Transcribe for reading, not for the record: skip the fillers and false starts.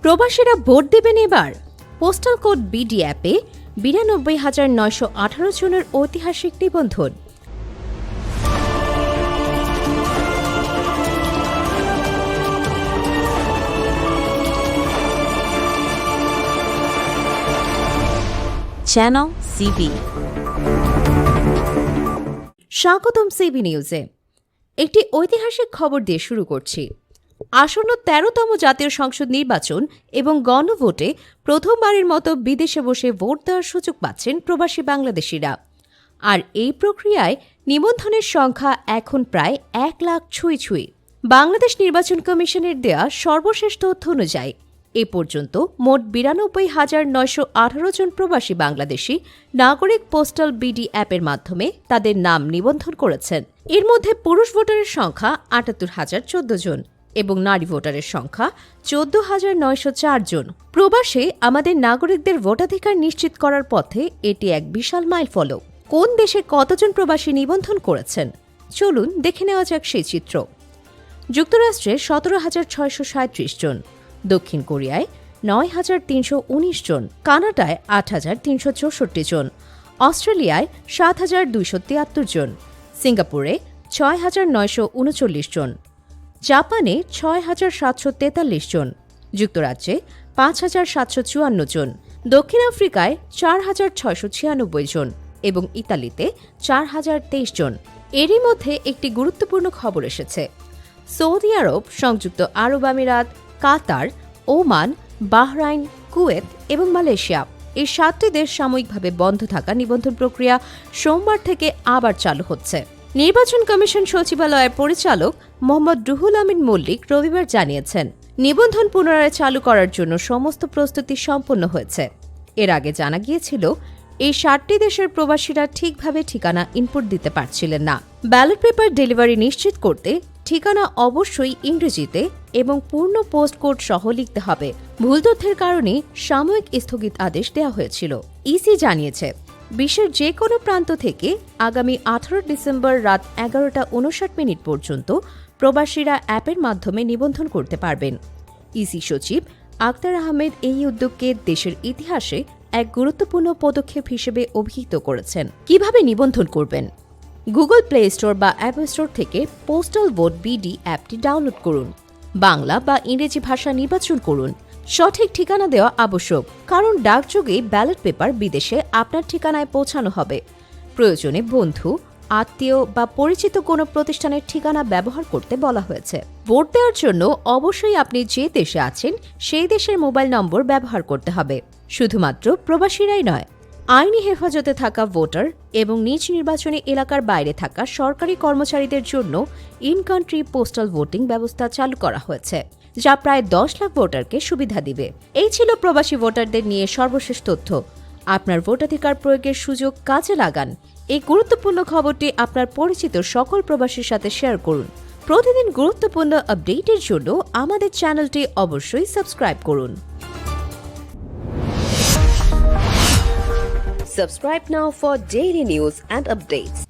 প্রবাসীরা ভোট দেবেন এবার। পোস্টাল কোড বিডি অ্যাপে ৯২,৯১৮ জনের ঐতিহাসিক নিবন্ধন। Channel CB. স্বাগতম সিবি নিউজে। একটি ঐতিহাসিক খবর দিয়ে শুরু করছি। আসন্ন ১৩তম জাতীয় সংসদ নির্বাচন এবং গণভোটে প্রথমবারের মতো বিদেশে বসে ভোট দেওয়ার সুযোগ পাচ্ছেন প্রবাসী বাংলাদেশিরা। আর এই প্রক্রিয়ায় নিবন্ধনের সংখ্যা এখন প্রায় ১ লাখ ছুঁই। বাংলাদেশ নির্বাচন কমিশনের দেয়া সর্বশেষ তথ্য অনুযায়ী এ পর্যন্ত মোট ৯২,৯১৮ জন প্রবাসী বাংলাদেশি নাগরিক পোস্টাল বিডি অ্যাপের মাধ্যমে তাদের নাম নিবন্ধন করেছেন। এর মধ্যে পুরুষ ভোটারের সংখ্যা ৭৮,০১৪ জন এবং নারী ভোটারের সংখ্যা ১৪,৯০৪ জন। প্রবাসে আমাদের নাগরিকদের ভোটাধিকার নিশ্চিত করার পথে এটি এক বিশাল মাইলফলক। কোন দেশে কতজন প্রবাসী নিবন্ধন করেছেন চলুন দেখে নেওয়া যাক সেই চিত্র। যুক্তরাষ্ট্রে ১৭,৬৩৭ জন, দক্ষিণ কোরিয়ায় ৯,৩১৯ জন, কানাডায় ৮,৩৬৪ জন, অস্ট্রেলিয়ায় ৭,২৭৩ জন, সিঙ্গাপুরে ৬,৯৩৯ জন, জাপানে ৬,৭৪৩ জন, যুক্তরাজ্যে ৫,৭৫৪ জন, দক্ষিণ আফ্রিকায় ৪,৬৯৬ জন এবং ইতালিতে ৪,০২৩ জন। এরই মধ্যে একটি গুরুত্বপূর্ণ খবর এসেছে। সৌদি আরব, সংযুক্ত আরব আমিরাত, কাতার, ওমান, বাহরাইন, কুয়েত এবং মালয়েশিয়া এই ৭টি দেশ সাময়িকভাবে বন্ধ থাকা নিবন্ধন প্রক্রিয়া সোমবার থেকে আবার চালু হচ্ছে। নির্বাচন কমিশন সচিবালয়ের পরিচালক মোহাম্মদ রুহুল আমিন মল্লিক রবিবার জানিয়েছেন, নিবন্ধন পুনরায় চালু করার জন্য সমস্ত প্রস্তুতি সম্পন্ন হয়েছে। এর আগে জানা গিয়েছিল এই ৭টি দেশের প্রবাসীরা ঠিকভাবে ঠিকানা ইনপুট দিতে পারছিলেন না। ব্যালট পেপার ডেলিভারি নিশ্চিত করতে ঠিকানা অবশ্যই ইংরেজিতে এবং পূর্ণ পোস্ট কোড সহ লিখতে হবে। ভুল তথ্যের কারণে সাময়িক স্থগিত আদেশ দেওয়া হয়েছিল। ইসি জানিয়েছে, বিশ্বের যে কোনো প্রান্ত থেকে আগামী ১৮ ডিসেম্বর রাত ১১:৫৯ পর্যন্ত প্রবাসীরা অ্যাপের মাধ্যমে নিবন্ধন করতে পারবেন। ইসি সচিব আক্তার আহমেদ এই উদ্যোগকে দেশের ইতিহাসে এক গুরুত্বপূর্ণ পদক্ষেপ হিসেবে অভিহিত করেছেন। কিভাবে নিবন্ধন করবেন? গুগল প্লে স্টোর বা অ্যাপ স্টোর থেকে পোস্টাল ভোট বিডি অ্যাপটি ডাউনলোড করুন। বাংলা বা ইংরেজি ভাষা নির্বাচন করুন। সঠিক ঠিকানা দেওয়া আবশ্যক, কারণ ডাকযোগে ব্যালট পেপার বিদেশে আপনার ঠিকানায় পৌঁছানো হবে। প্রয়োজনে বন্ধু, আত্মীয় বা পরিচিত কোনো প্রতিষ্ঠানের ঠিকানা ব্যবহার করতে বলা হয়েছে। ভোট দেওয়ার জন্য অবশ্যই আপনি যে দেশে আছেন সেই দেশের মোবাইল নম্বর ব্যবহার করতে হবে। শুধুমাত্র প্রবাসীরাই নয়, আইনি হেফাজতে থাকা ভোটার এবং নিজ নির্বাচনী এলাকার বাইরে থাকা সরকারি কর্মচারীদের জন্য ইন কান্ট্রি পোস্টাল ভোটিং ব্যবস্থা চালু করা হয়েছে, যা প্রায় ১০ লাখ ভোটারকে সুবিধা দিবে। এই ছিল প্রবাসী ভোটারদের নিয়ে সর্বশেষ তথ্য। আপনার ভোটাধিকার প্রয়োগের সুযোগ কাজে লাগান। এই গুরুত্বপূর্ণ খবরটি আপনার পরিচিত সকল প্রবাসীর সাথে শেয়ার করুন। প্রতিদিন গুরুত্বপূর্ণ আপডেটের জন্য আমাদের চ্যানেলটি অবশ্যই সাবস্ক্রাইব করুন। Subscribe now for daily news and updates.